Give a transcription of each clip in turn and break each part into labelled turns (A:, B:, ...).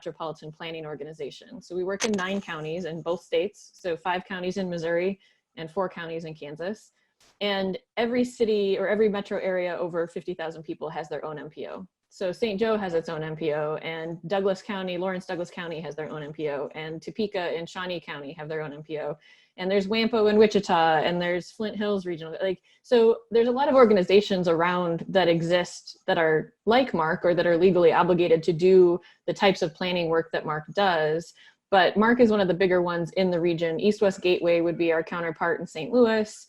A: metropolitan planning organization. So we work in 9 counties in both states, so 5 counties in Missouri and 4 counties in Kansas. And every city or every metro area over 50,000 people has their own MPO. So St. Joe has its own MPO, and Douglas County, Lawrence Douglas County has their own MPO, and Topeka and Shawnee County have their own MPO. And there's Wampo and Wichita, and there's Flint Hills Regional. So there's a lot of organizations around that exist that are like MARC or that are legally obligated to do the types of planning work that MARC does. But MARC is one of the bigger ones in the region. East-West Gateway would be our counterpart in St. Louis.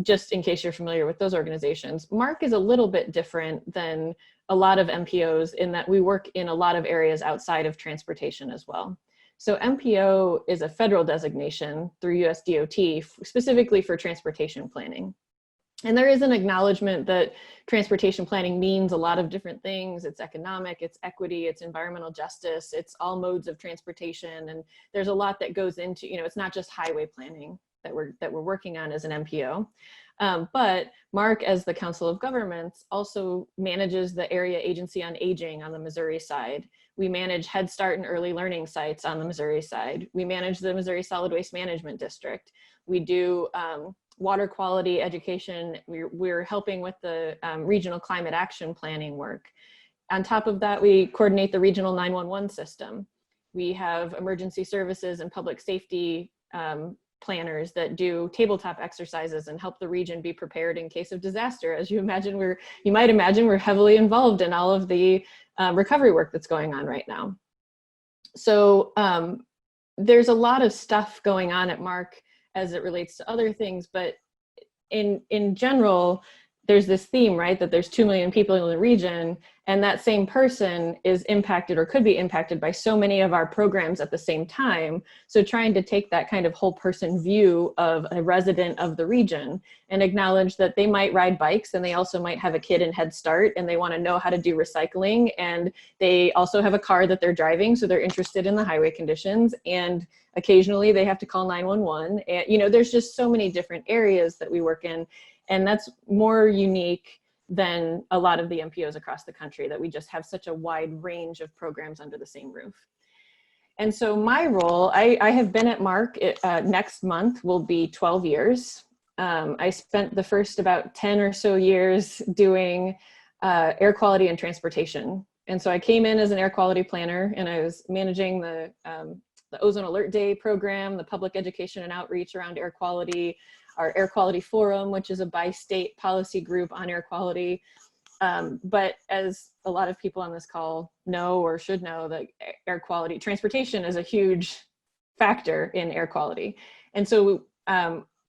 A: Just in case you're familiar with those organizations. MARC is a little bit different than a lot of MPOs in that we work in a lot of areas outside of transportation as well. So MPO is a federal designation through US DOT specifically for transportation planning. And there is an acknowledgement that transportation planning means a lot of different things. It's economic, it's equity, it's environmental justice, it's all modes of transportation. And there's a lot that goes into, it's not just highway planning that we're working on as an MPO. But MARC, as the Council of Governments, also manages the Area Agency on Aging on the Missouri side. We manage Head Start and early learning sites on the Missouri side. We manage the Missouri Solid Waste Management District. We do water quality education. We're helping with the regional climate action planning work. On top of that, we coordinate the regional 911 system. We have emergency services and public safety planners that do tabletop exercises and help the region be prepared in case of disaster. As you might imagine, we're heavily involved in all of the recovery work that's going on right now. So there's a lot of stuff going on at MARC as it relates to other things, but in general, there's this theme, right, that there's 2 million people in the region, and that same person is impacted or could be impacted by so many of our programs at the same time. So trying to take that kind of whole person view of a resident of the region and acknowledge that they might ride bikes and they also might have a kid in Head Start and they want to know how to do recycling, and they also have a car that they're driving, so they're interested in the highway conditions, and occasionally they have to call 911. And there's just so many different areas that we work in. And that's more unique than a lot of the MPOs across the country, that we just have such a wide range of programs under the same roof. And so my role, I have been at MARC, next month will be 12 years. I spent the first about 10 or so years doing air quality and transportation. And so I came in as an air quality planner, and I was managing the Ozone Alert Day program, the public education and outreach around air quality, our Air Quality Forum, which is a bi-state policy group on air quality. But as a lot of people on this call know or should know, that air quality, transportation is a huge factor in air quality. And so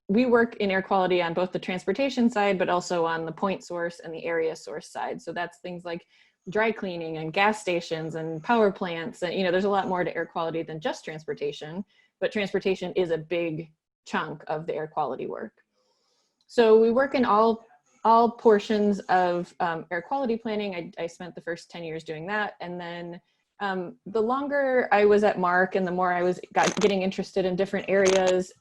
A: we work in air quality on both the transportation side, but also on the point source and the area source side. So that's things like dry cleaning and gas stations and power plants. And there's a lot more to air quality than just transportation, but transportation is a big chunk of the air quality work. So we work in all portions of air quality planning. I spent the first 10 years doing that. And then the longer I was at MARC and the more I was getting interested in different areas,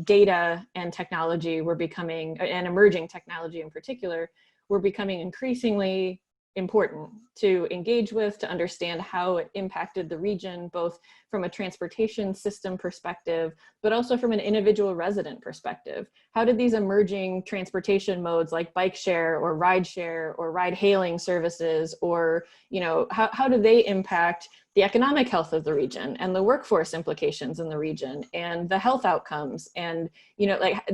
A: data and technology were becoming, and emerging technology in particular, were becoming increasingly important to engage with, to understand how it impacted the region, both from a transportation system perspective, but also from an individual resident perspective. How did these emerging transportation modes like bike share or ride hailing services, or how do they impact the economic health of the region and the workforce implications in the region and the health outcomes? And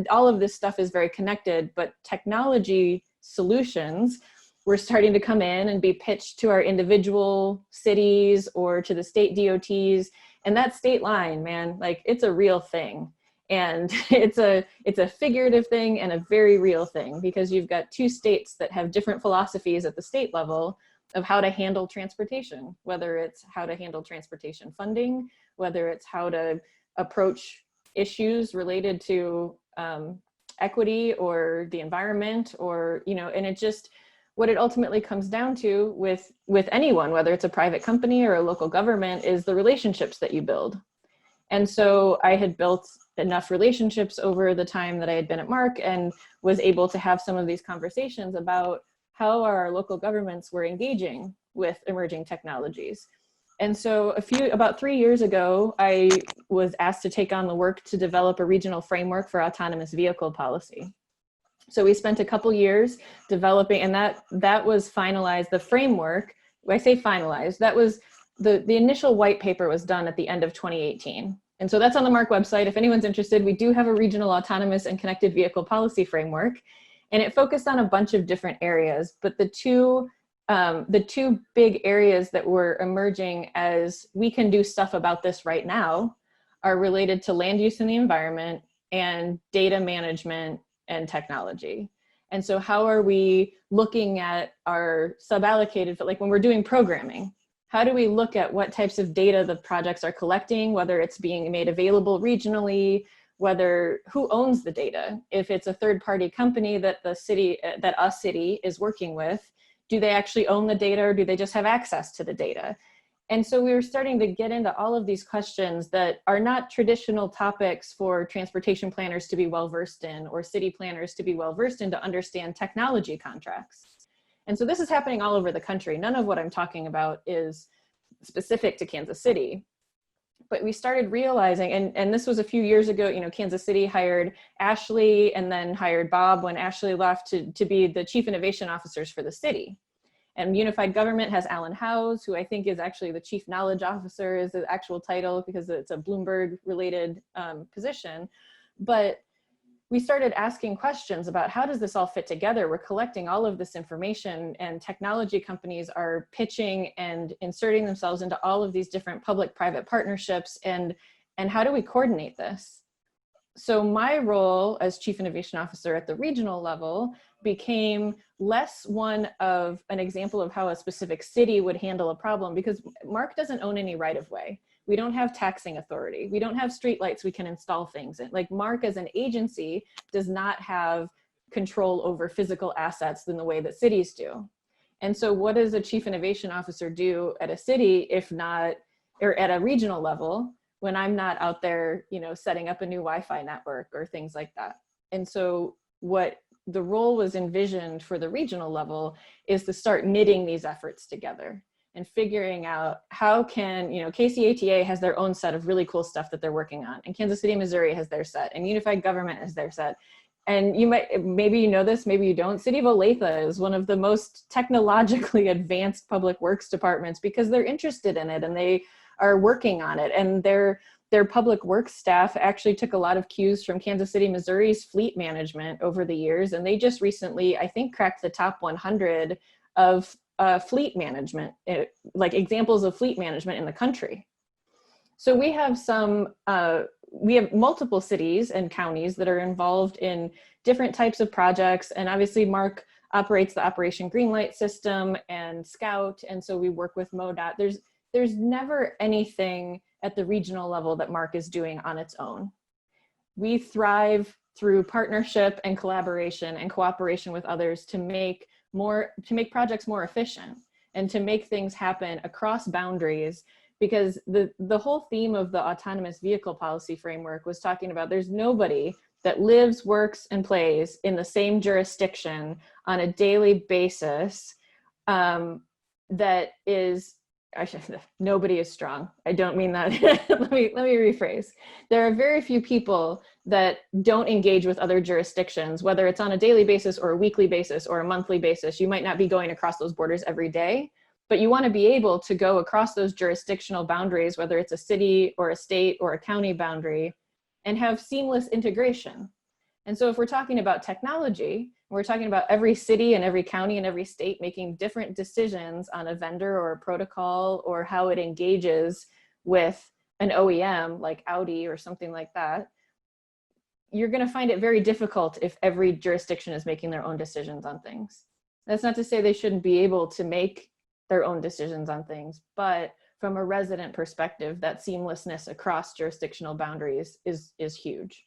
A: all of this stuff is very connected, but technology solutions we're starting to come in and be pitched to our individual cities or to the state DOTs. And that state line, man, it's a real thing. And it's a figurative thing and a very real thing, because you've got 2 states that have different philosophies at the state level of how to handle transportation, whether it's how to handle transportation funding, whether it's how to approach issues related to equity or the environment, or, and it just, what it ultimately comes down to with anyone, whether it's a private company or a local government, is the relationships that you build. And so I had built enough relationships over the time that I had been at MARC and was able to have some of these conversations about how our local governments were engaging with emerging technologies. And so about 3 years ago, I was asked to take on the work to develop a regional framework for autonomous vehicle policy. So we spent a couple years developing, and that was finalized, the framework, when I say finalized, that was the initial white paper was done at the end of 2018. And so that's on the MARC website. If anyone's interested, we do have a regional autonomous and connected vehicle policy framework, and it focused on a bunch of different areas, but the two big areas that were emerging as we can do stuff about this right now are related to land use in the environment and data management and technology. And so how are we looking at our suballocated, like when we're doing programming, how do we look at what types of data the projects are collecting, whether it's being made available regionally, who owns the data? If it's a third-party company that a city is working with, do they actually own the data, or do they just have access to the data? And so we were starting to get into all of these questions that are not traditional topics for transportation planners to be well-versed in, or city planners to be well-versed in, to understand technology contracts. And so this is happening all over the country. None of what I'm talking about is specific to Kansas City. But we started realizing, and this was a few years ago, Kansas City hired Ashley and then hired Bob when Ashley left to be the chief innovation officers for the city. And Unified Government has Alan Howes, who I think is actually the chief knowledge officer, is the actual title because it's a Bloomberg related position. But we started asking questions about how does this all fit together? We're collecting all of this information, and technology companies are pitching and inserting themselves into all of these different public-private partnerships, and how do we coordinate this? So my role as Chief Innovation Officer at the regional level became less one of an example of how a specific city would handle a problem, because MARC doesn't own any right-of-way. We don't have taxing authority. We don't have streetlights we can install things in. Like, MARC as an agency does not have control over physical assets in the way that cities do. And so what does a chief innovation officer do at a city, if not, or at a regional level, when I'm not out there, setting up a new Wi-Fi network or things like that? And so what the role was envisioned for the regional level is to start knitting these efforts together and figuring out how can, KCATA has their own set of really cool stuff that they're working on, and Kansas City, Missouri has their set, and Unified Government has their set. And maybe you know this, maybe you don't. City of Olathe is one of the most technologically advanced public works departments because they're interested in it and they are working on it. And their public works staff actually took a lot of cues from Kansas City, Missouri's fleet management over the years. And they just recently, I think, cracked the top 100 of fleet management, like examples of fleet management in the country. So we have we have multiple cities and counties that are involved in different types of projects. And obviously MARC operates the Operation Greenlight system and Scout. And so we work with MoDOT. There's never anything at the regional level that MARC is doing on its own. We thrive through partnership and collaboration and cooperation with others to make projects more efficient and to make things happen across boundaries, because the whole theme of the autonomous vehicle policy framework was talking about there's nobody that lives, works, and plays in the same jurisdiction on a daily basis that is, nobody is strong. I don't mean that. let me rephrase. There are very few people that don't engage with other jurisdictions, whether it's on a daily basis or a weekly basis or a monthly basis. You might not be going across those borders every day, but you want to be able to go across those jurisdictional boundaries, whether it's a city or a state or a county boundary, and have seamless integration. And so if we're talking about technology, we're talking about every city and every county and every state making different decisions on a vendor or a protocol or how it engages with an OEM like Audi or something like that, you're going to find it very difficult if every jurisdiction is making their own decisions on things. That's not to say they shouldn't be able to make their own decisions on things, but from a resident perspective, that seamlessness across jurisdictional boundaries is huge.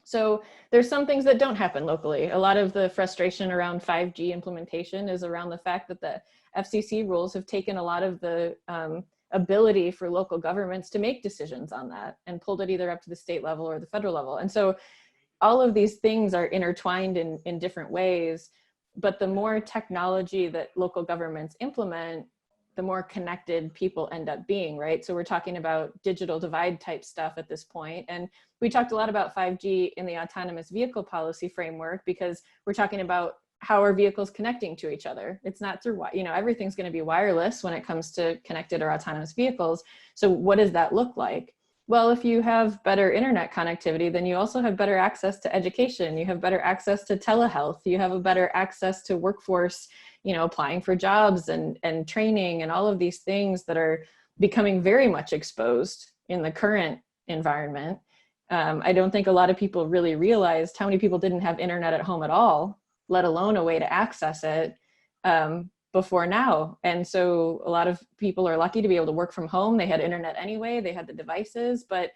A: So there's some things that don't happen locally. A lot of the frustration around 5G implementation is around the fact that the FCC rules have taken a lot of the ability for local governments to make decisions on that and pulled it either up to the state level or the federal level. And so all of these things are intertwined in different ways, but the more technology that local governments implement, the more connected people end up being, right? So we're talking about digital divide type stuff at this point. And we talked a lot about 5G in the autonomous vehicle policy framework, because we're talking about how are vehicles connecting to each other. It's not through, everything's going to be wireless when it comes to connected or autonomous vehicles. So what does that look like? Well, if you have better internet connectivity, then you also have better access to education. You have better access to telehealth. You have a better access to workforce, applying for jobs and training and all of these things that are becoming very much exposed in the current environment. I don't think a lot of people really realized how many people didn't have internet at home at all, let alone a way to access it before now. And so a lot of people are lucky to be able to work from home. They had internet anyway, they had the devices. But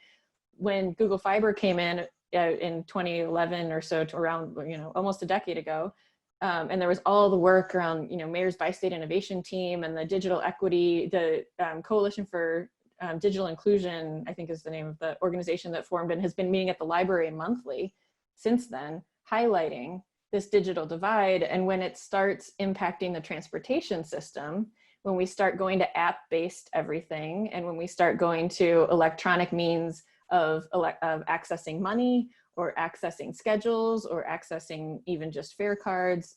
A: when Google Fiber came in 2011 or so, to around, almost a decade ago, and there was all the work around, Mayor's Bi-State Innovation Team and the digital equity, the Coalition for Digital Inclusion, I think is the name of the organization that formed and has been meeting at the library monthly since then, highlighting this digital divide. And when it starts impacting the transportation system, when we start going to app-based everything, and when we start going to electronic means of accessing money or accessing schedules or accessing even just fare cards,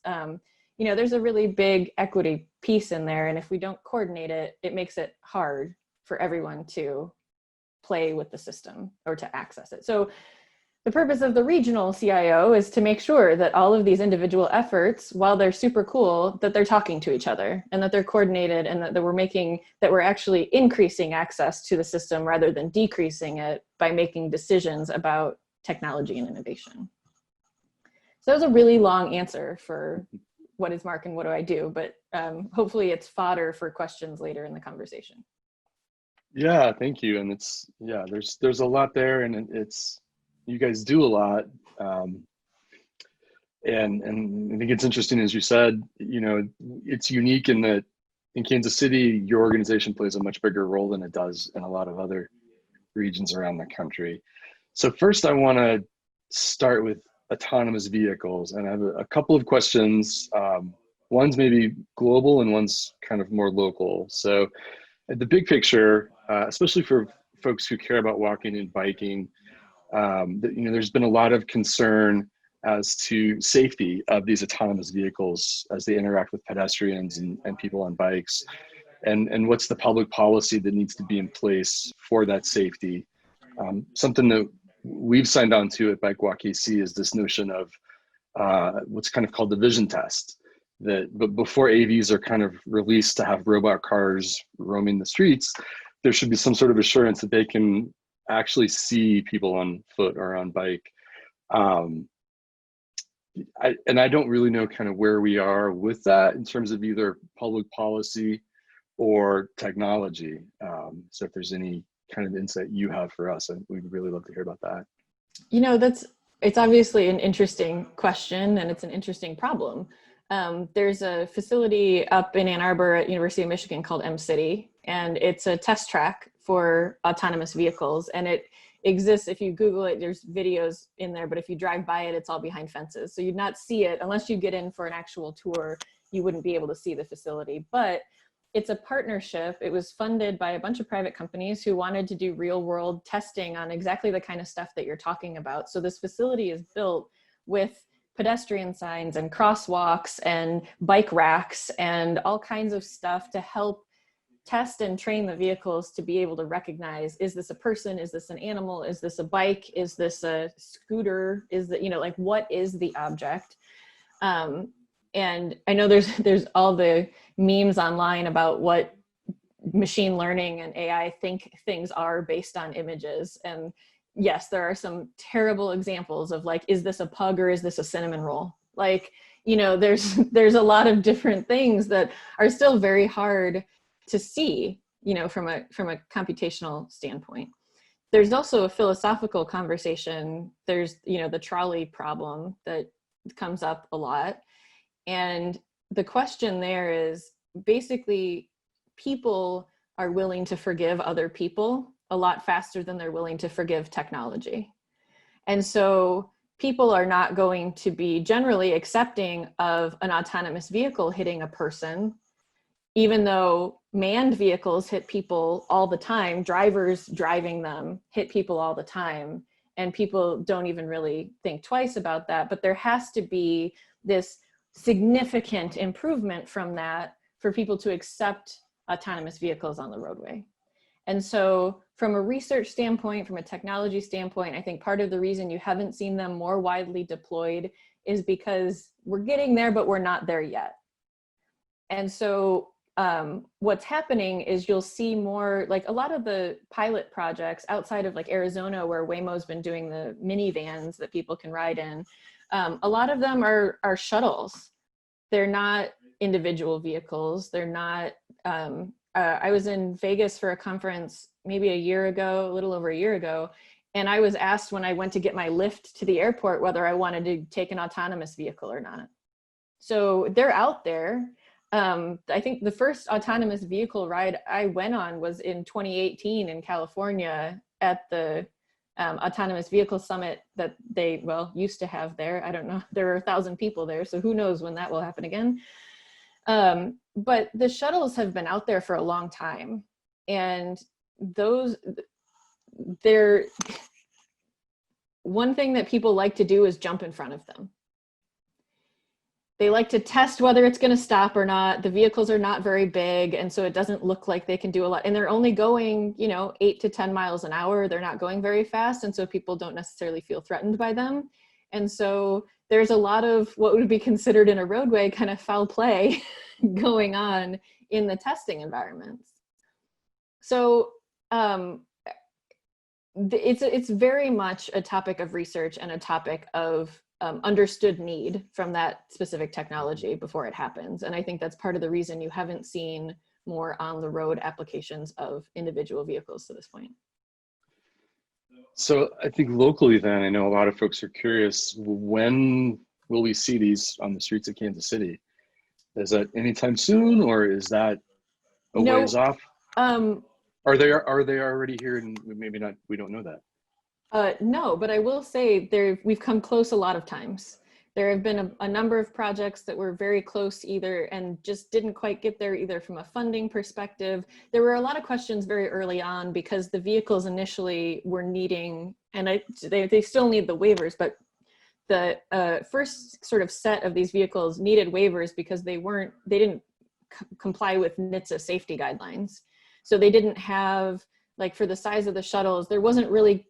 A: there's a really big equity piece in there. And if we don't coordinate it, it makes it hard for everyone to play with the system or to access it. So the purpose of the regional CIO is to make sure that all of these individual efforts, while they're super cool, that they're talking to each other and that they're coordinated, and that we're actually increasing access to the system rather than decreasing it by making decisions about technology and innovation. So that was a really long answer for what is MARC and what do I do, but hopefully it's fodder for questions later in the conversation.
B: Yeah, thank you. And there's a lot there, and you guys do a lot. And I think it's interesting, as you said, it's unique in that in Kansas City, your organization plays a much bigger role than it does in a lot of other regions around the country. So first, I want to start with autonomous vehicles, and I have a couple of questions. One's maybe global and one's kind of more local. So the big picture, especially for folks who care about walking and biking, there's been a lot of concern as to safety of these autonomous vehicles as they interact with pedestrians and people on bikes, and what's the public policy that needs to be in place for that safety. Something that we've signed on to at BikeWalkKC is this notion of what's kind of called the vision test, but before AVs are kind of released to have robot cars roaming the streets, there should be some sort of assurance that they can actually see people on foot or on bike. I don't really know kind of where we are with that in terms of either public policy or technology. So if there's any kind of insight you have for us, we'd really love to hear about that.
A: It's obviously an interesting question, and it's an interesting problem. There's a facility up in Ann Arbor at University of Michigan called M-City, and it's a test track for autonomous vehicles. And it exists, if you Google it, there's videos in there, but if you drive by it, it's all behind fences. So you'd not see it unless you get in for an actual tour. You wouldn't be able to see the facility, but it's a partnership. It was funded by a bunch of private companies who wanted to do real world testing on exactly the kind of stuff that you're talking about. So this facility is built with pedestrian signs and crosswalks and bike racks and all kinds of stuff to help test and train the vehicles to be able to recognize, is this a person? Is this an animal? Is this a bike? Is this a scooter? Is that, like, what is the object? And I know there's all the memes online about what machine learning and AI think things are based on images. And yes, there are some terrible examples of, like, is this a pug or is this a cinnamon roll? Like, there's a lot of different things that are still very hard to see, from a computational standpoint. There's also a philosophical conversation. There's, the trolley problem that comes up a lot. And the question there is basically, people are willing to forgive other people a lot faster than they're willing to forgive technology. And so people are not going to be generally accepting of an autonomous vehicle hitting a person, even though manned vehicles hit people all the time, drivers driving them hit people all the time, and people don't even really think twice about that. But there has to be this significant improvement from that for people to accept autonomous vehicles on the roadway. And so from a research standpoint, from a technology standpoint, I think part of the reason you haven't seen them more widely deployed is because we're getting there, but we're not there yet. And so what's happening is you'll see more, like a lot of the pilot projects outside of like Arizona, where Waymo's been doing the minivans that people can ride in, a lot of them are shuttles. They're not individual vehicles. They're not, I was in Vegas for a conference maybe a little over a year ago, and I was asked when I went to get my lift to the airport whether I wanted to take an autonomous vehicle or not. So they're out there. I think the first autonomous vehicle ride I went on was in 2018 in California at the autonomous vehicle summit that they, used to have there. I don't know, there were 1,000 people there, so who knows when that will happen again. But the shuttles have been out there for a long time, and one thing that people like to do is jump in front of them. They like to test whether it's going to stop or not. The vehicles are not very big, and so it doesn't look like they can do a lot. And they're only going, 8 to 10 miles an hour. They're not going very fast, and so people don't necessarily feel threatened by them. And so there's a lot of what would be considered in a roadway kind of foul play going on in the testing environments. So it's very much a topic of research and a topic of understood need from that specific technology before it happens. And I think that's part of the reason you haven't seen more on the road applications of individual vehicles to this point.
B: So I think locally then, I know a lot of folks are curious, when will we see these on the streets of Kansas City? Is that anytime soon, or is that a ways off? Are they already here, and maybe not, we don't know that?
A: No, but I will say we've come close a lot of times. There have been a number of projects that were very close either and just didn't quite get there either from a funding perspective. There were a lot of questions very early on because the vehicles initially were needing, and they still need the waivers, but the first sort of set of these vehicles needed waivers because they didn't comply with NHTSA safety guidelines. So they didn't have, like for the size of the shuttles, there wasn't really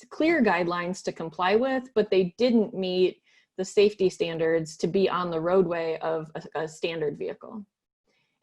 A: clear guidelines to comply with, but they didn't meet the safety standards to be on the roadway of a standard vehicle.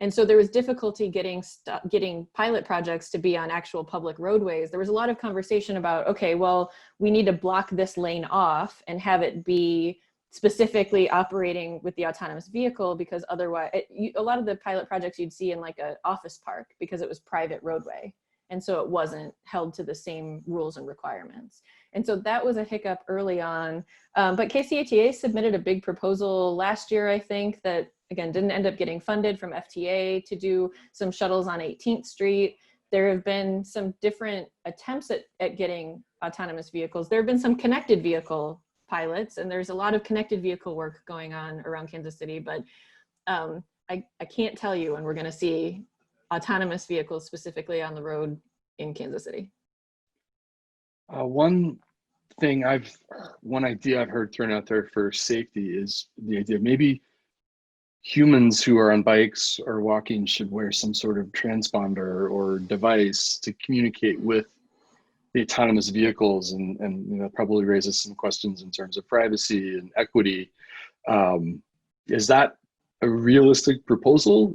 A: And so there was difficulty getting pilot projects to be on actual public roadways. There was a lot of conversation about, okay, well, we need to block this lane off and have it be specifically operating with the autonomous vehicle, because otherwise, a lot of the pilot projects you'd see in like an office park because it was private roadway. And so it wasn't held to the same rules and requirements. And so that was a hiccup early on. But KCATA submitted a big proposal last year, I think, that again, didn't end up getting funded from FTA to do some shuttles on 18th Street. There have been some different attempts at getting autonomous vehicles. There have been some connected vehicle pilots, and there's a lot of connected vehicle work going on around Kansas City, but I can't tell you when we're gonna see autonomous vehicles specifically on the road in Kansas City.
B: One idea I've heard thrown out there for safety is the idea maybe humans who are on bikes or walking should wear some sort of transponder or device to communicate with the autonomous vehicles, and that probably raises some questions in terms of privacy and equity. Is that a realistic proposal?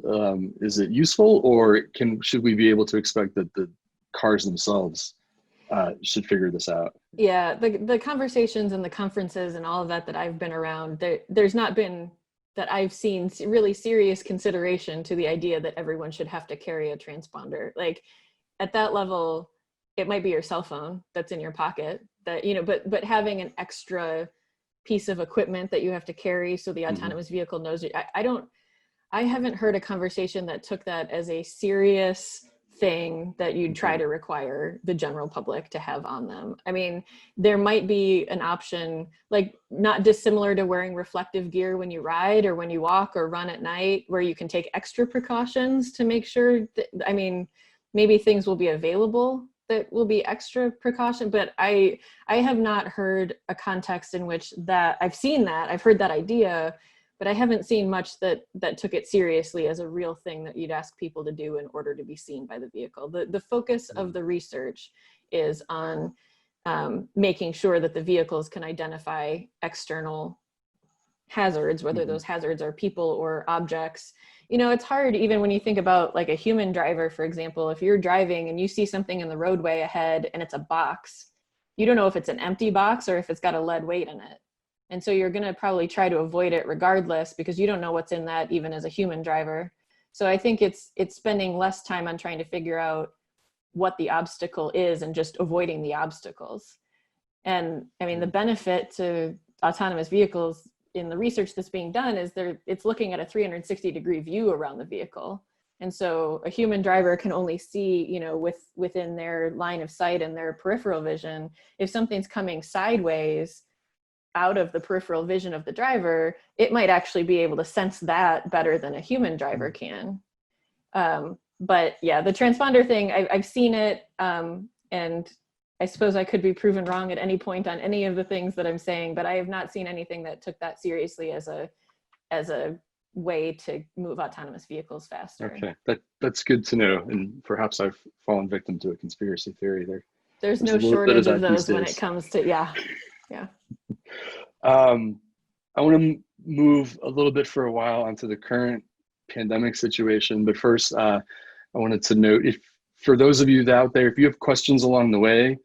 B: Is it useful, or should we be able to expect that the cars themselves should figure this out?
A: Yeah, the conversations and the conferences and all of that I've been around, there's not been, that I've seen, really serious consideration to the idea that everyone should have to carry a transponder. Like at that level, it might be your cell phone that's in your pocket, that, but having an extra piece of equipment that you have to carry so the autonomous vehicle knows you. I haven't heard a conversation that took that as a serious thing that you'd try to require the general public to have on them. I mean, there might be an option, like not dissimilar to wearing reflective gear when you ride or when you walk or run at night, where you can take extra precautions to make sure that, I mean, maybe things will be available that will be extra precaution, but I have not heard a context in which that I've seen that, I've heard that idea, but I haven't seen much that took it seriously as a real thing that you'd ask people to do in order to be seen by the vehicle. The focus of the research is on making sure that the vehicles can identify external hazards, whether those hazards are people or objects. You know, it's hard even when you think about like a human driver, for example, if you're driving and you see something in the roadway ahead and it's a box, you don't know if it's an empty box or if it's got a lead weight in it. And so you're going to probably try to avoid it regardless, because you don't know what's in that even as a human driver. So I think it's spending less time on trying to figure out what the obstacle is and just avoiding the obstacles. And I mean, the benefit to autonomous vehicles in the research that's being done is it's looking at a 360-degree view around the vehicle. And so a human driver can only see, you know, within their line of sight and their peripheral vision. If something's coming sideways out of the peripheral vision of the driver, it might actually be able to sense that better than a human driver can. But yeah, the transponder thing, I've seen it, and I suppose I could be proven wrong at any point on any of the things that I'm saying, but I have not seen anything that took that seriously as a way to move autonomous vehicles faster.
B: Okay, that's good to know. And perhaps I've fallen victim to a conspiracy theory there.
A: There's no shortage of those when it comes to, yeah.
B: I want to move a little bit for a while onto the current pandemic situation, but first I wanted to note, if for those of you out there, if you have questions along the way,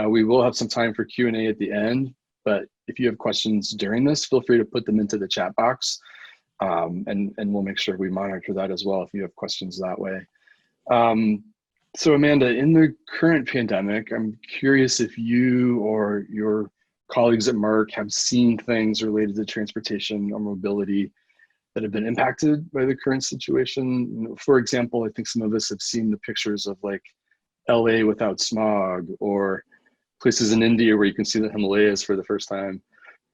B: we will have some time for Q&A at the end, but if you have questions during this, feel free to put them into the chat box, and we'll make sure we monitor that as well if you have questions that way. So Amanda, in the current pandemic, I'm curious if you or your colleagues at MARC have seen things related to transportation or mobility that have been impacted by the current situation. You know, for example, I think some of us have seen the pictures of like LA without smog, or places in India where you can see the Himalayas for the first time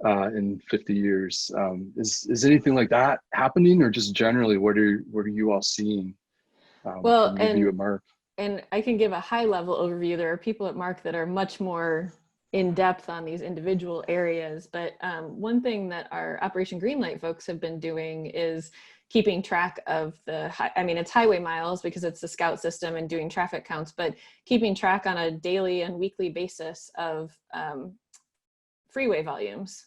B: in 50 years. Is anything like that happening, or just generally, what are you all seeing
A: Well,
B: from your view at MARC?
A: And I can give a high level overview. There are people at MARC that are much more in depth on these individual areas. But one thing that our Operation Greenlight folks have been doing is keeping track of it's highway miles because it's the scout system and doing traffic counts, but keeping track on a daily and weekly basis of freeway volumes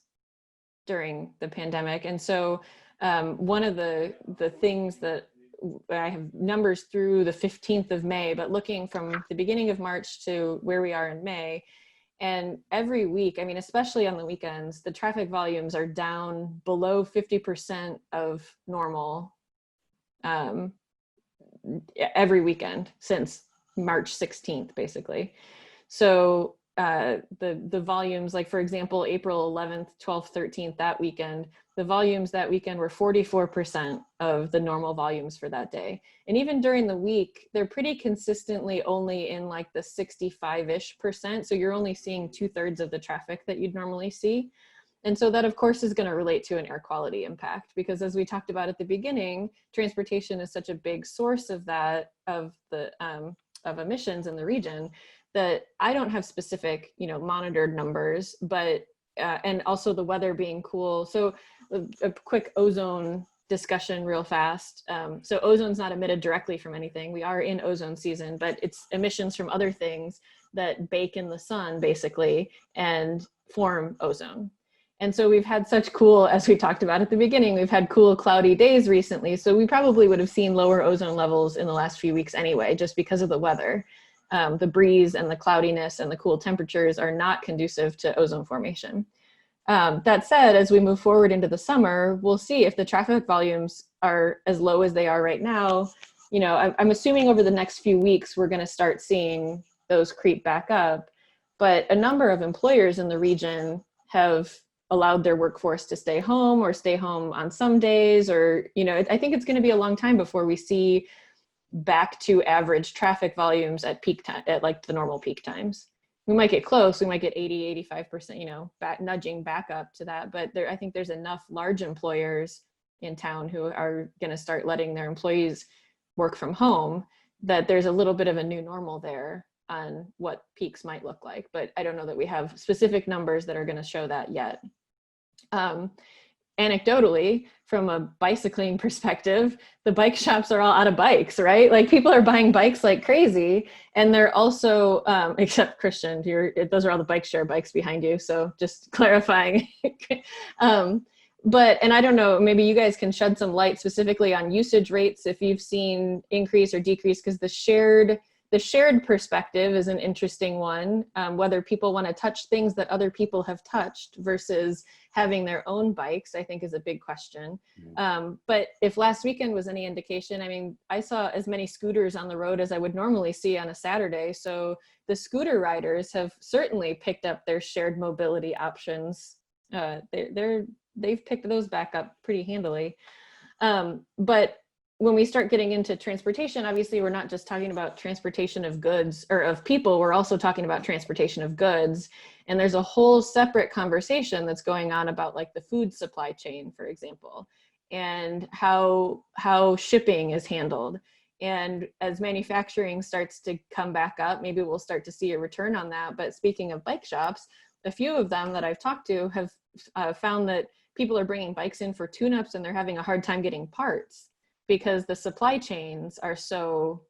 A: during the pandemic. And so one of the things that I have numbers through the 15th of May, but looking from the beginning of March to where we are in May, and every week, I mean, especially on the weekends, the traffic volumes are down below 50% of normal every weekend since March 16th, basically. So the volumes, like for example, April 11th, 12th, 13th, that weekend, the volumes that weekend were 44% of the normal volumes for that day. And even during the week, they're pretty consistently only in like the 65-ish%. So you're only seeing 2/3 of the traffic that you'd normally see. And so that of course is going to relate to an air quality impact, because as we talked about at the beginning, transportation is such a big source of that, of emissions in the region, that I don't have specific, monitored numbers, but and also the weather being cool. So a quick ozone discussion real fast. So ozone's not emitted directly from anything. We are in ozone season, but it's emissions from other things that bake in the sun basically and form ozone. And so we've had such cool, as we talked about at the beginning, we've had cool cloudy days recently. So we probably would have seen lower ozone levels in the last few weeks anyway, just because of the weather. The breeze and the cloudiness and the cool temperatures are not conducive to ozone formation. That said, as we move forward into the summer, we'll see if the traffic volumes are as low as they are right now. I'm assuming over the next few weeks, we're going to start seeing those creep back up. But a number of employers in the region have allowed their workforce to stay home or stay home on some days, or, I think it's going to be a long time before we see back to average traffic volumes at peak time, at like the normal peak times. We might get close, we might get 80, 85%, you know, nudging back up to that. But I think there's enough large employers in town who are going to start letting their employees work from home that there's a little bit of a new normal there on what peaks might look like. But I don't know that we have specific numbers that are going to show that yet. Anecdotally, from a bicycling perspective, the bike shops are all out of bikes, right? Like people are buying bikes like crazy, and they're also, except Christian, those are all the bike share bikes behind you. So just clarifying. But, and I don't know, maybe you guys can shed some light specifically on usage rates, if you've seen increase or decrease, because the shared perspective is an interesting one. Whether people want to touch things that other people have touched versus having their own bikes, I think is a big question. But if last weekend was any indication, I mean, I saw as many scooters on the road as I would normally see on a Saturday. So the scooter riders have certainly picked up their shared mobility options. They've picked those back up pretty handily. But when we start getting into transportation, obviously we're not just talking about transportation of goods or of people, we're also talking about transportation of goods. And there's a whole separate conversation that's going on about like the food supply chain, for example, and how shipping is handled. And as manufacturing starts to come back up, maybe we'll start to see a return on that. But speaking of bike shops, a few of them that I've talked to have found that people are bringing bikes in for tune-ups and they're having a hard time getting parts because the supply chains are so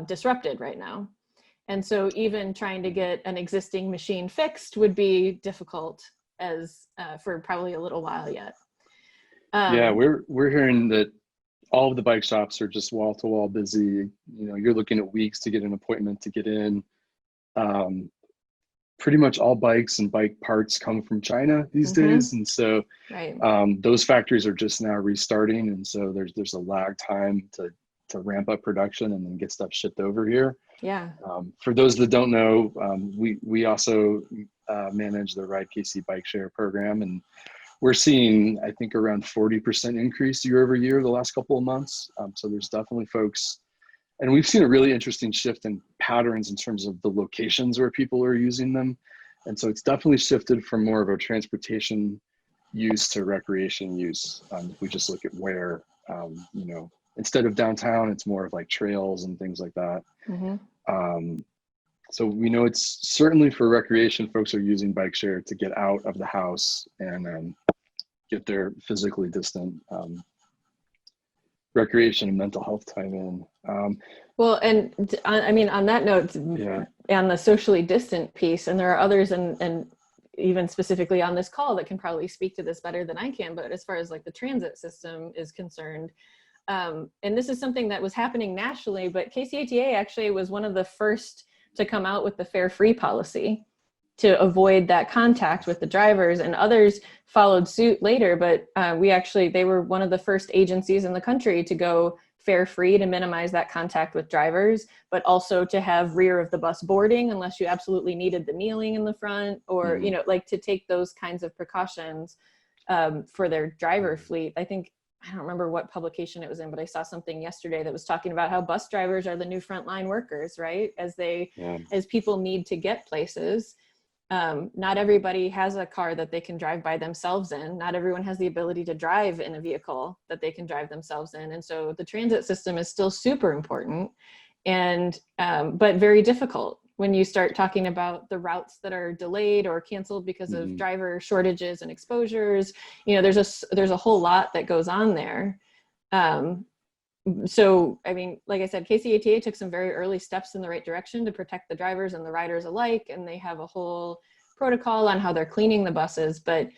A: disrupted right now. And so even trying to get an existing machine fixed would be difficult as for probably a little while yet.
B: Yeah, we're hearing that all of the bike shops are just wall-to-wall busy. You know, you're looking at weeks to get an appointment to get in. Pretty much all bikes and bike parts come from China these days. And so those factories are just now restarting. And so there's a lag time to ramp up production and then get stuff shipped over here.
A: Yeah.
B: For those that don't know, we also manage the RideKC bike share program, and we're seeing, I think, around 40% increase year over year the last couple of months. So there's definitely folks. And we've seen a really interesting shift in patterns in terms of the locations where people are using them. And so it's definitely shifted from more of a transportation use to recreation use. If we just look at where, you know, instead of downtown, it's more of like trails and things like that. So we know it's certainly for recreation, folks are using bike share to get out of the house and get their physically distant recreation and mental health time in.
A: Well, and I mean, on that note, on the socially distant piece, and there are others and even specifically on this call that can probably speak to this better than I can, but as far as like the transit system is concerned, and this is something that was happening nationally, but KCATA actually was one of the first to come out with the fare-free policy to avoid that contact with the drivers, and others followed suit later. But they were one of the first agencies in the country to go fare-free to minimize that contact with drivers, but also to have rear of the bus boarding unless you absolutely needed the kneeling in the front, or, you know, like to take those kinds of precautions for their driver fleet. I don't remember what publication it was in, but I saw something yesterday that was talking about how bus drivers are the new frontline workers, right? As people need to get places. Not everybody has a car that they can drive by themselves in. Not everyone has the ability to drive in a vehicle that they can drive themselves in. And so the transit system is still super important, and but very difficult when you start talking about the routes that are delayed or canceled because of driver shortages and exposures. You know, there's a whole lot that goes on there. So, I mean, like I said, KCATA took some very early steps in the right direction to protect the drivers and the riders alike, and they have a whole protocol on how they're cleaning the buses. But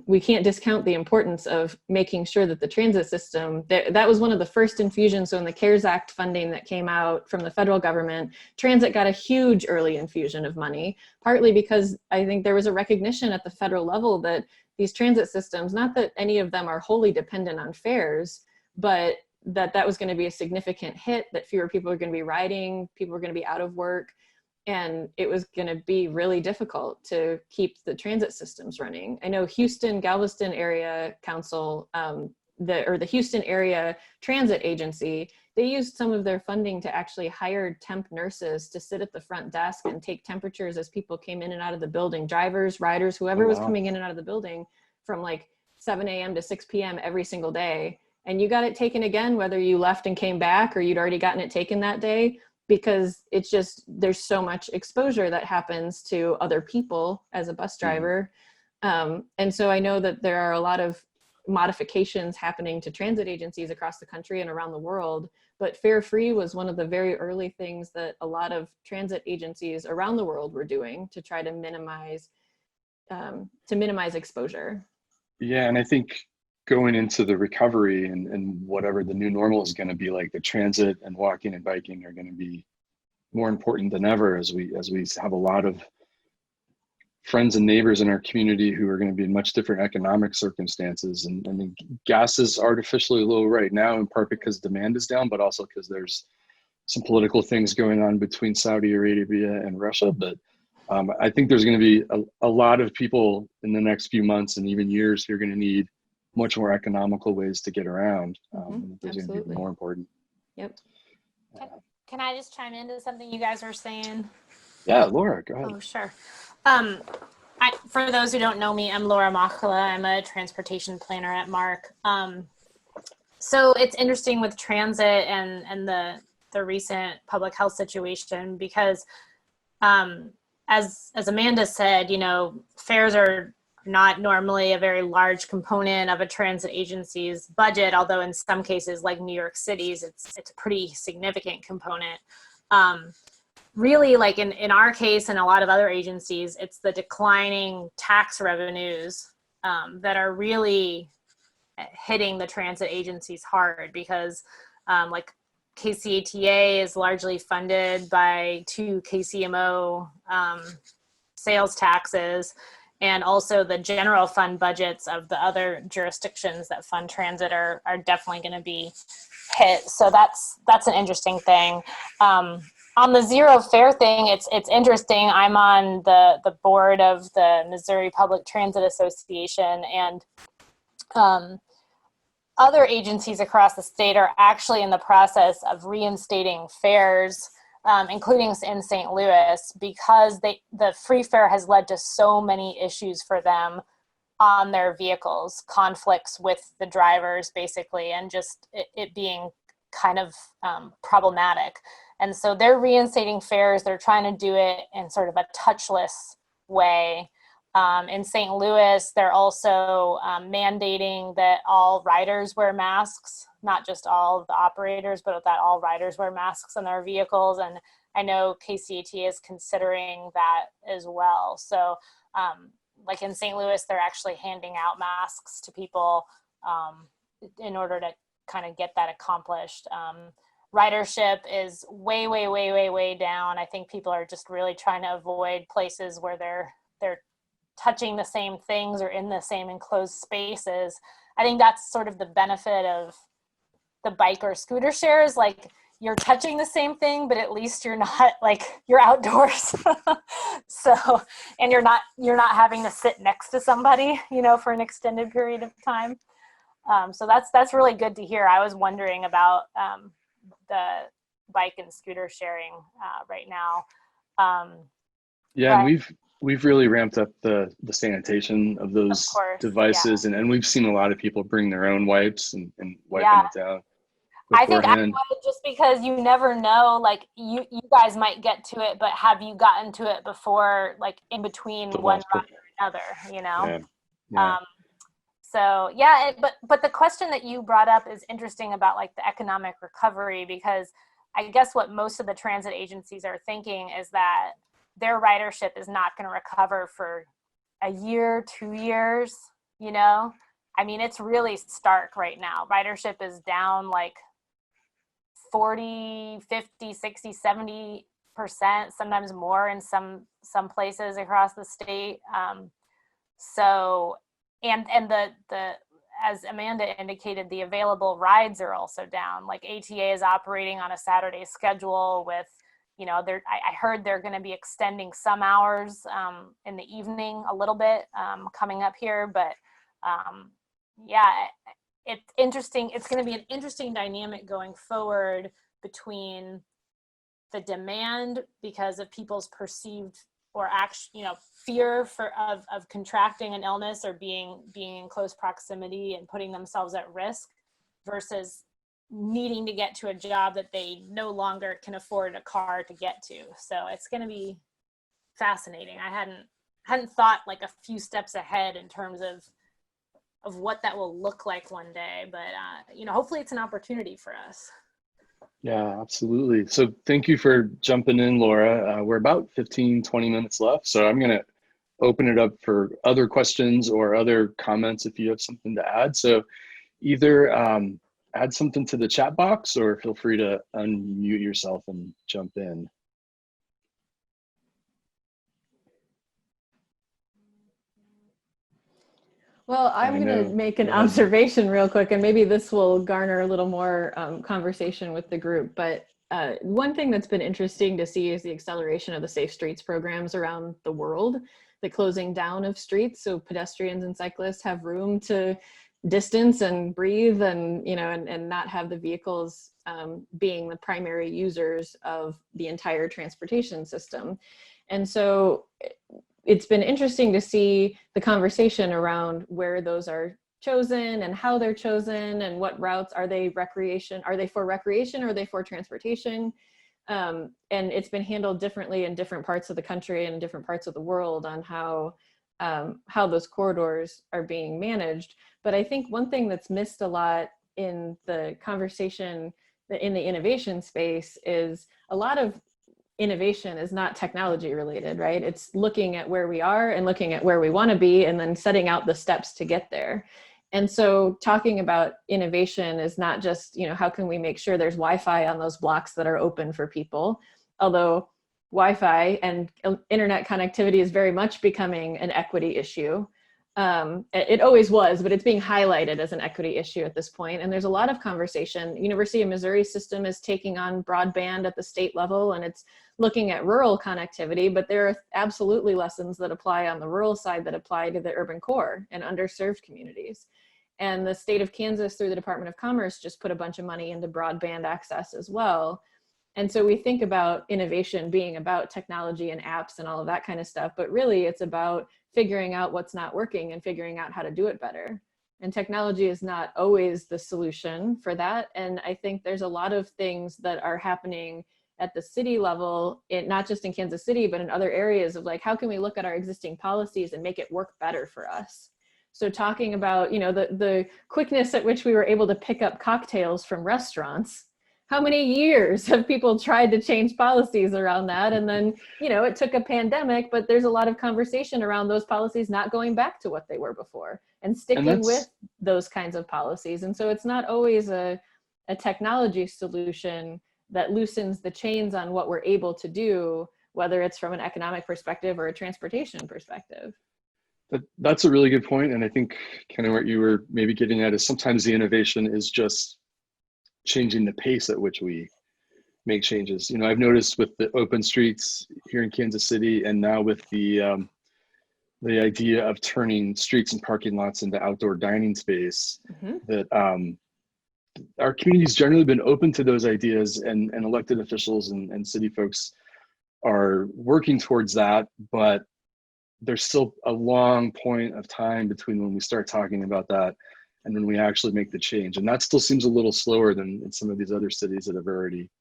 A: we can't discount the importance of making sure that the transit system, that was one of the first infusions. So in the CARES Act funding that came out from the federal government, transit got a huge early infusion of money, partly because I think there was a recognition at the federal level that these transit systems, not that any of them are wholly dependent on fares, but that was going to be a significant hit, that fewer people are going to be riding, people are going to be out of work, and it was going to be really difficult to keep the transit systems running. I know Houston, Galveston Area Council, the Houston Area Transit Agency they used some of their funding to actually hire temp nurses to sit at the front desk and take temperatures as people came in and out of the building, drivers, riders, whoever was coming in and out of the building from like 7 a.m. to 6 p.m. every single day. And you got it taken again, whether you left and came back or you'd already gotten it taken that day, because it's just, there's so much exposure that happens to other people as a bus driver. And so I know that there are a lot of modifications happening to transit agencies across the country and around the world, but fare free was one of the very early things that a lot of transit agencies around the world were doing to try to minimize exposure.
B: Yeah, and I think going into the recovery and whatever the new normal is going to be like, the transit and walking and biking are going to be more important than ever as we have a lot of friends and neighbors in our community who are going to be in much different economic circumstances. And I mean, gas is artificially low right now, in part because demand is down, but also because there's some political things going on between Saudi Arabia and Russia. But I think there's going to be a lot of people in the next few months and even years who are going to need much more economical ways to get around. Those are going to be more important.
A: Yep.
C: Can I just chime into something you guys were saying?
B: Yeah, Laura, go ahead.
C: Oh, sure. For those who don't know me, I'm Laura Machla. I'm a transportation planner at MARC. So it's interesting with transit and the recent public health situation, because as Amanda said, you know, fares are not normally a very large component of a transit agency's budget, although in some cases, like New York City's, it's a pretty significant component. Really, like in our case and a lot of other agencies, it's the declining tax revenues that are really hitting the transit agencies hard, because like KCATA is largely funded by 2 KCMO sales taxes, and also the general fund budgets of the other jurisdictions that fund transit are definitely going to be hit. So that's an interesting thing. On the zero fare thing, it's interesting. I'm on the board of the Missouri Public Transit Association, and other agencies across the state are actually in the process of reinstating fares, including in St. Louis, because the free fare has led to so many issues for them on their vehicles, conflicts with the drivers basically, and just it being kind of problematic. And so they're reinstating fares. They're trying to do it in sort of a touchless way. In St. Louis, they're also mandating that all riders wear masks, not just all of the operators, but that all riders wear masks in their vehicles. And I know KCAT is considering that as well. So like in St. Louis, they're actually handing out masks to people in order to kind of get that accomplished. Ridership is way down. I think people are just really trying to avoid places where they're touching the same things or in the same enclosed spaces. I think that's sort of the benefit of the bike or scooter shares. Like, you're touching the same thing, but at least you're not, like, you're outdoors. So, and you're not having to sit next to somebody, you know, for an extended period of time. So that's really good to hear. I was wondering about the bike and scooter sharing right now.
B: Yeah, and we've really ramped up the sanitation of those devices, and we've seen a lot of people bring their own wipes and wiping it down beforehand.
C: I think I would, just because you never know, like you guys might get to it, but have you gotten to it before, like in between one ride or another, you know?
B: Yeah.
C: So yeah, but the question that you brought up is interesting about like the economic recovery, because I guess what most of the transit agencies are thinking is that their ridership is not going to recover for a year, 2 years, you know? I mean, it's really stark right now. Ridership is down like 40, 50, 60, 70%, sometimes more in some places across the state. So, and the as Amanda indicated, the available rides are also down. Like ATA is operating on a Saturday schedule with, you know, I heard they're going to be extending some hours in the evening a little bit coming up here, but yeah, it's interesting. It's going to be an interesting dynamic going forward between the demand because of people's perceived or fear of contracting an illness or being in close proximity and putting themselves at risk versus needing to get to a job that they no longer can afford a car to get to. So it's going to be fascinating. I hadn't thought like a few steps ahead in terms of what that will look like one day, but hopefully it's an opportunity for us.
B: Yeah, absolutely. So thank you for jumping in, Laura. We're about 15-20 minutes left, so I'm going to open it up for other questions or other comments if you have something to add. So either add something to the chat box or feel free to unmute yourself and jump in.
A: Well, I'm going to make an observation real quick, and maybe this will garner a little more conversation with the group. But one thing that's been interesting to see is the acceleration of the Safe Streets programs around the world, the closing down of streets so pedestrians and cyclists have room to distance and breathe and, and not have the vehicles being the primary users of the entire transportation system. And so it's been interesting to see the conversation around where those are chosen and how they're chosen and what routes are they recreation, are they for recreation or are they for transportation? And it's been handled differently in different parts of the country and different parts of the world on how those corridors are being managed. But I think one thing that's missed a lot in the conversation in the innovation space is a lot of innovation is not technology related, right? It's looking at where we are and looking at where we want to be and then setting out the steps to get there. And so talking about innovation is not just, how can we make sure there's Wi-Fi on those blocks that are open for people, although Wi-Fi and internet connectivity is very much becoming an equity issue. It always was, but it's being highlighted as an equity issue at this point. And there's a lot of conversation. University of Missouri system is taking on broadband at the state level, and it's looking at rural connectivity, but there are absolutely lessons that apply on the rural side that apply to the urban core and underserved communities. And the state of Kansas, through the Department of Commerce, just put a bunch of money into broadband access as well. And so we think about innovation being about technology and apps and all of that kind of stuff, but really it's about figuring out what's not working and figuring out how to do it better. And technology is not always the solution for that. And I think there's a lot of things that are happening at the city level, not just in Kansas City, but in other areas of like, how can we look at our existing policies and make it work better for us? So talking about, the quickness at which we were able to pick up cocktails from restaurants. How many years have people tried to change policies around that? And then, it took a pandemic, but there's a lot of conversation around those policies not going back to what they were before and sticking with those kinds of policies. And so it's not always a technology solution that loosens the chains on what we're able to do, whether it's from an economic perspective or a transportation perspective.
B: That's a really good point. And I think kind of what you were maybe getting at is sometimes the innovation is just changing the pace at which we make changes. I've noticed with the open streets here in Kansas City, and now with the idea of turning streets and parking lots into outdoor dining space, that our community's generally been open to those ideas, and elected officials and city folks are working towards that, but there's still a long point of time between when we start talking about that and when we actually make the change. And that still seems a little slower than in some of these other cities that have already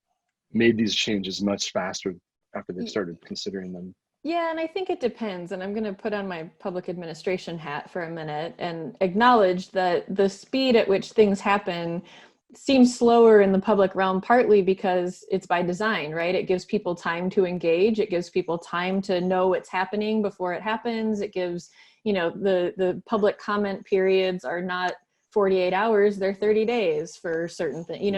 B: made these changes much faster after they've started considering them.
A: Yeah, and I think it depends. And I'm going to put on my public administration hat for a minute and acknowledge that the speed at which things happen seems slower in the public realm, partly because it's by design, right? It gives people time to engage. It gives people time to know what's happening before it happens. It gives, the public comment periods are not 48 hours, they're 30 days for certain things,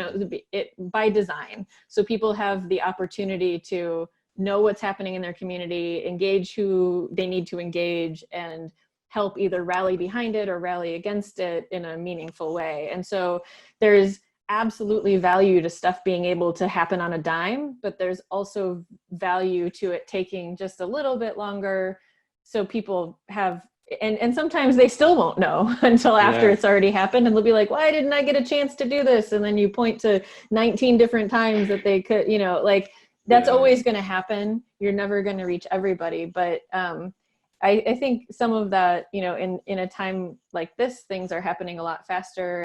A: by design. So people have the opportunity to know what's happening in their community, engage who they need to engage, and help either rally behind it or rally against it in a meaningful way. And so there's absolutely value to stuff being able to happen on a dime, but there's also value to it taking just a little bit longer so people have and sometimes they still won't know until after
B: Yeah.
A: it's already happened, and they'll be like, why didn't I get a chance to do this? And then you point to 19 different times that they could, you know, like that's
B: Yeah.
A: always going to happen. You're never going to reach everybody. But I think some of that, you know, in a time like this, things are happening a lot faster,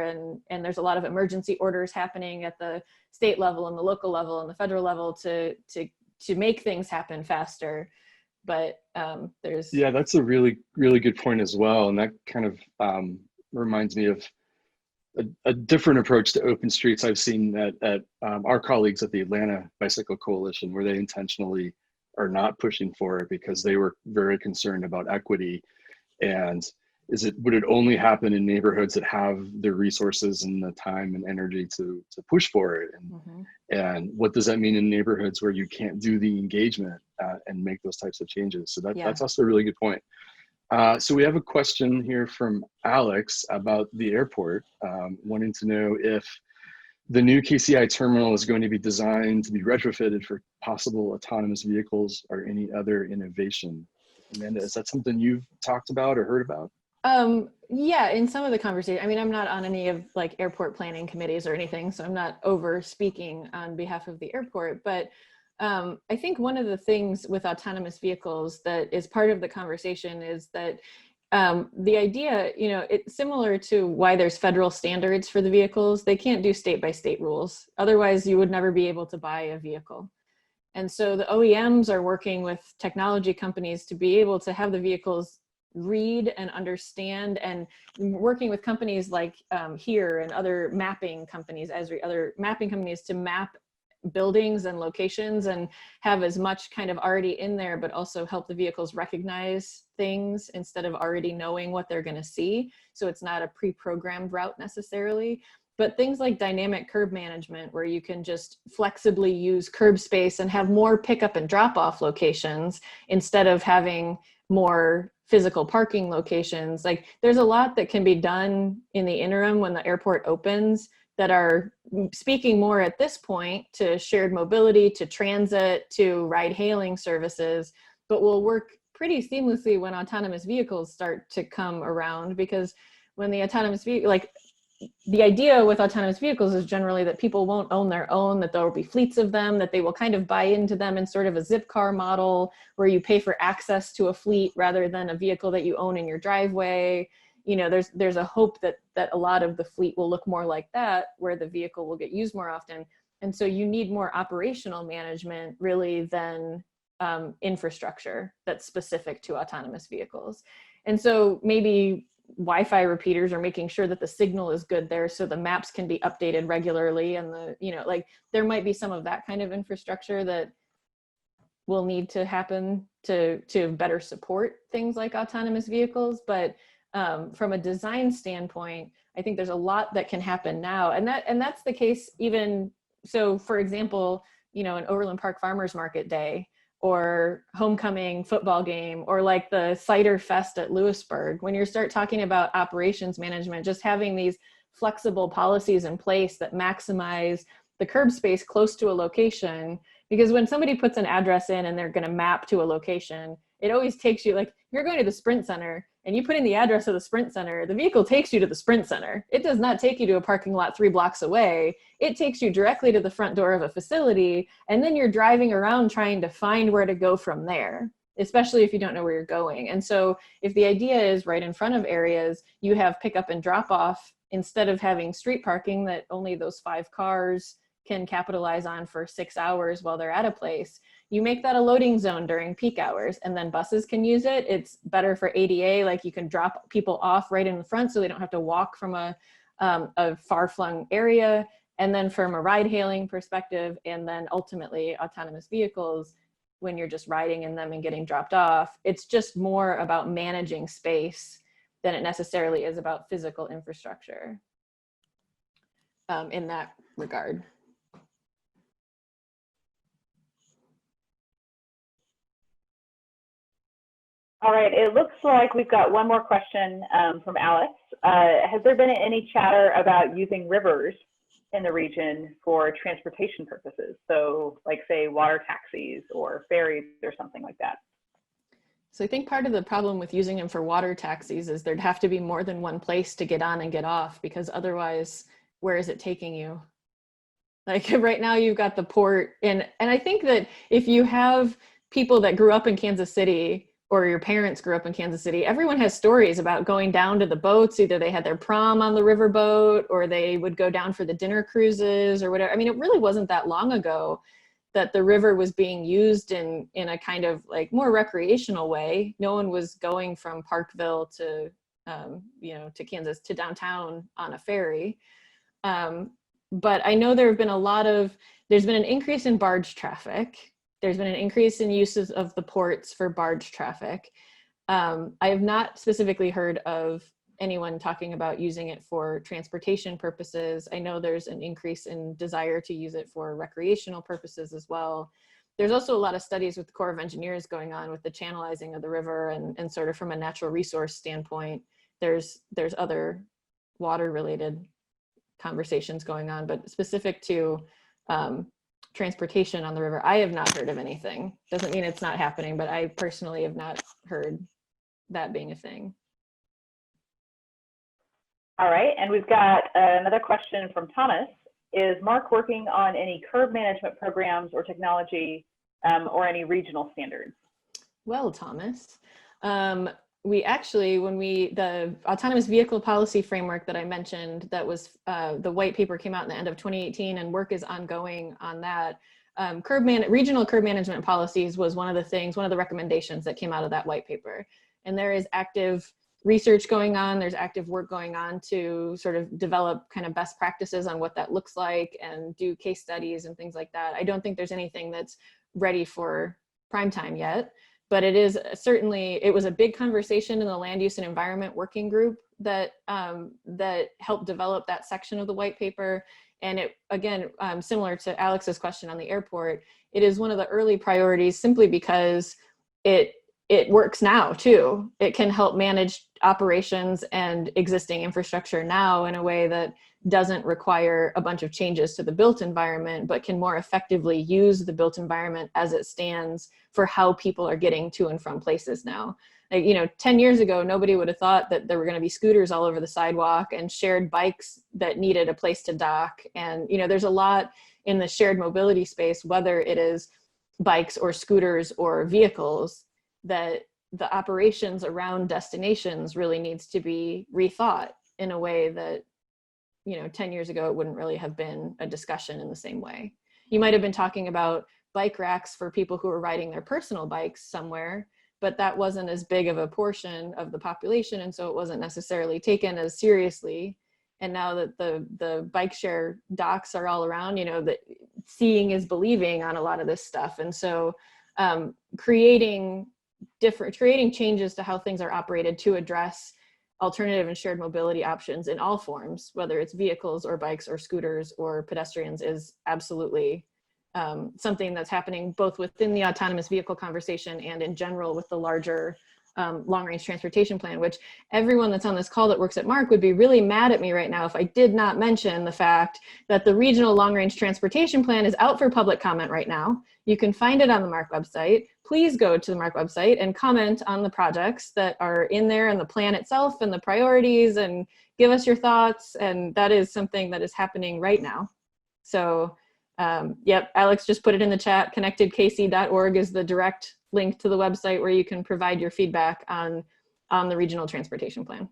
A: and there's a lot of emergency orders happening at the state level and the local level and the federal level to make things happen faster. But there's
B: Yeah, that's a really, really good point as well. And that kind of reminds me of a different approach to open streets I've seen at our colleagues at the Atlanta Bicycle Coalition, where they intentionally are not pushing for it because they were very concerned about equity. And would it only happen in neighborhoods that have the resources and the time and energy to push for it? And what does that mean in neighborhoods where you can't do the engagement and make those types of changes? So that's also a really good point. So we have a question here from Alex about the airport, wanting to know if the new KCI terminal is going to be designed to be retrofitted for possible autonomous vehicles or any other innovation. Amanda, is that something you've talked about or heard about?
A: Yeah, in some of the conversation, I mean, I'm not on any of like airport planning committees or anything, so I'm not over speaking on behalf of the airport, but I think one of the things with autonomous vehicles that is part of the conversation is that the idea, you know, it's similar to why there's federal standards for the vehicles. They can't do state by state rules. Otherwise, you would never be able to buy a vehicle. And so the OEMs are working with technology companies to be able to have the vehicles read and understand, and working with companies like HERE and other mapping companies, other mapping companies, to map buildings and locations and have as much kind of already in there, but also help the vehicles recognize things instead of already knowing what they're going to see. So it's not a pre-programmed route necessarily. But things like dynamic curb management, where you can just flexibly use curb space and have more pickup and drop off locations instead of having more physical parking locations. Like there's a lot that can be done in the interim when the airport opens that are speaking more at this point to shared mobility, to transit, to ride hailing services, but will work pretty seamlessly when autonomous vehicles start to come around. Because when the autonomous vehicle, like the idea with autonomous vehicles is generally that people won't own their own, that there will be fleets of them, that they will kind of buy into them in sort of a Zipcar model where you pay for access to a fleet rather than a vehicle that you own in your driveway. You know, there's a hope that a lot of the fleet will look more like that, where the vehicle will get used more often. And so you need more operational management really than infrastructure that's specific to autonomous vehicles. And so maybe Wi-Fi repeaters are making sure that the signal is good there so the maps can be updated regularly, and like there might be some of that kind of infrastructure that will need to happen to better support things like autonomous vehicles. But from a design standpoint, I think there's a lot that can happen now, and that's the case even so. For example, you know, an Overland Park Farmers Market Day, or homecoming football game, or like the cider fest at Lewisburg, when you start talking about operations management, just having these flexible policies in place that maximize the curb space close to a location. Because when somebody puts an address in and they're going to map to a location, it always takes you, like you're going to the Sprint Center and you put in the address of the Sprint Center, the vehicle takes you to the Sprint Center. It does not take you to a parking lot 3 blocks away. It takes you directly to the front door of a facility, and then you're driving around trying to find where to go from there, especially if you don't know where you're going. And so if the idea is right in front of areas, you have pickup and drop off instead of having street parking that only those 5 cars can capitalize on for 6 hours while they're at a place, you make that a loading zone during peak hours, and then buses can use it. It's better for ADA, like you can drop people off right in the front so they don't have to walk from a far-flung area. And then from a ride-hailing perspective, and then ultimately autonomous vehicles, when you're just riding in them and getting dropped off, it's just more about managing space than it necessarily is about physical infrastructure in that regard.
D: All right, it looks like we've got one more question from Alex. Has there been any chatter about using rivers in the region for transportation purposes? So like say water taxis or ferries or something like that?
A: So I think part of the problem with using them for water taxis is there'd have to be more than one place to get on and get off, because otherwise, where is it taking you? Like right now you've got the port, and I think that if you have people that grew up in Kansas City, or your parents grew up in Kansas City, everyone has stories about going down to the boats. Either they had their prom on the riverboat, or they would go down for the dinner cruises or whatever. I mean, it really wasn't that long ago that the river was being used in a kind of like more recreational way. No one was going from Parkville to, to Kansas, to downtown on a ferry. But I know there's been an increase in barge traffic. There's been an increase in uses of the ports for barge traffic. I have not specifically heard of anyone talking about using it for transportation purposes. I know there's an increase in desire to use it for recreational purposes as well. There's also a lot of studies with the Corps of Engineers going on with the channelizing of the river, and sort of from a natural resource standpoint, there's other water related conversations going on, but specific to transportation on the river, I have not heard of anything. Doesn't mean it's not happening, but I personally have not heard that being a thing.
D: All right, and we've got another question from Thomas. Is MARC working on any curb management programs or technology, or any regional standards?
A: Well, Thomas, we actually, the autonomous vehicle policy framework that I mentioned, that was the white paper came out in the end of 2018, and work is ongoing on that. Regional curb management policies was one of the recommendations that came out of that white paper. And there is active research going on, there's active work going on to sort of develop kind of best practices on what that looks like and do case studies and things like that. I don't think there's anything that's ready for prime time yet, but it is certainly, it was a big conversation in the land use and environment working group that helped develop that section of the white paper. And it, again, similar to Alex's question on the airport, it is one of the early priorities simply because it works now too. It can help manage operations and existing infrastructure now in a way that doesn't require a bunch of changes to the built environment, but can more effectively use the built environment as it stands for how people are getting to and from places now. Like, 10 years ago, nobody would have thought that there were going to be scooters all over the sidewalk and shared bikes that needed a place to dock. And, there's a lot in the shared mobility space, whether it is bikes or scooters or vehicles, that the operations around destinations really needs to be rethought in a way that, 10 years ago, it wouldn't really have been a discussion in the same way. You might have been talking about bike racks for people who are riding their personal bikes somewhere, but that wasn't as big of a portion of the population. And so it wasn't necessarily taken as seriously. And now that the bike share docks are all around, that seeing is believing on a lot of this stuff. And so creating changes to how things are operated to address alternative and shared mobility options in all forms, whether it's vehicles or bikes or scooters or pedestrians, is absolutely something that's happening both within the autonomous vehicle conversation and in general with the larger long-range transportation plan, which everyone that's on this call that works at MARC would be really mad at me right now if I did not mention the fact that the regional long-range transportation plan is out for public comment right now. You can find it on the MARC website. Please go to the MARC website and comment on the projects that are in there and the plan itself and the priorities, and give us your thoughts. And that is something that is happening right now. So yep, Alex just put it in the chat. connectedkc.org is the direct link to the website where you can provide your feedback on the regional transportation plan.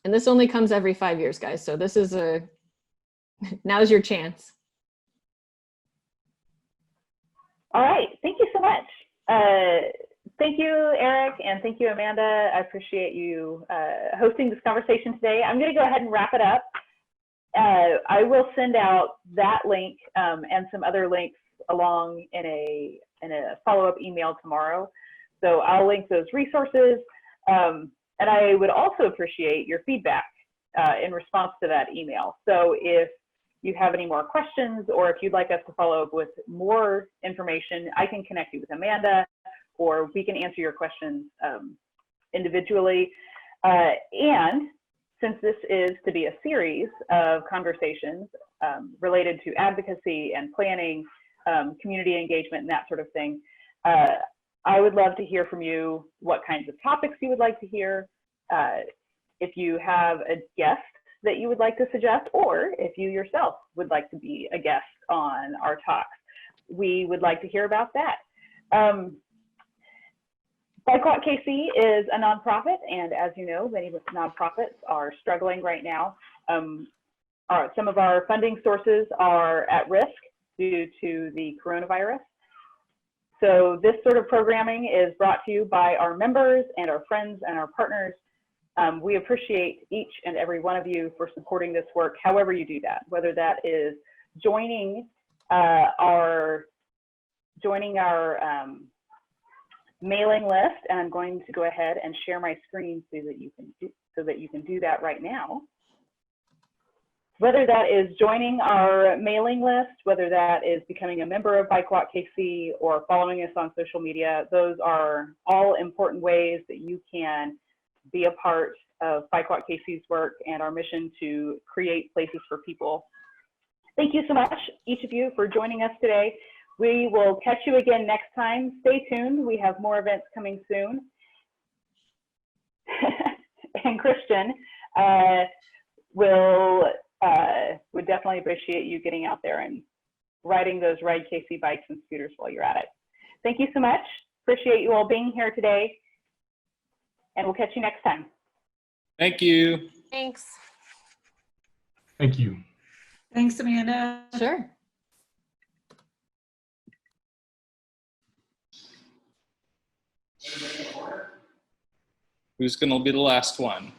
A: And this only comes every 5 years, guys. So this is now's your chance.
D: All right, thank you so much. Thank you, Eric, and thank you, Amanda. I appreciate you hosting this conversation today. I'm gonna go ahead and wrap it up. I will send out that link and some other links along in a follow-up email tomorrow. So I'll link those resources. And I would also appreciate your feedback in response to that email. So if you have any more questions, or if you'd like us to follow up with more information, I can connect you with Amanda, or we can answer your questions individually. And since this is to be a series of conversations related to advocacy and planning, community engagement, and that sort of thing, I would love to hear from you what kinds of topics you would like to hear. If you have a guest that you would like to suggest, or if you yourself would like to be a guest on our talks, we would like to hear about that. BikeWalkKC is a nonprofit, and as you know, many nonprofits are struggling right now. Some of our funding sources are at risk due to the coronavirus. So this sort of programming is brought to you by our members and our friends and our partners. We appreciate each and every one of you for supporting this work, however you do that, whether that is joining our mailing list, and I'm going to go ahead and share my screen so that you can do that right now. Whether that is joining our mailing list, whether that is becoming a member of BikeWalkKC or following us on social media, those are all important ways that you can be a part of BikeWalkKC's work and our mission to create places for people. Thank you so much, each of you, for joining us today. We will catch you again next time. Stay tuned. We have more events coming soon. And Christian would definitely appreciate you getting out there and riding those Ride KC bikes and scooters while you're at it. Thank you so much. Appreciate you all being here today. And we'll catch you next time.
E: Thank you.
C: Thanks.
F: Thank you.
G: Thanks, Amanda.
A: Sure.
E: Who's going to be the last one?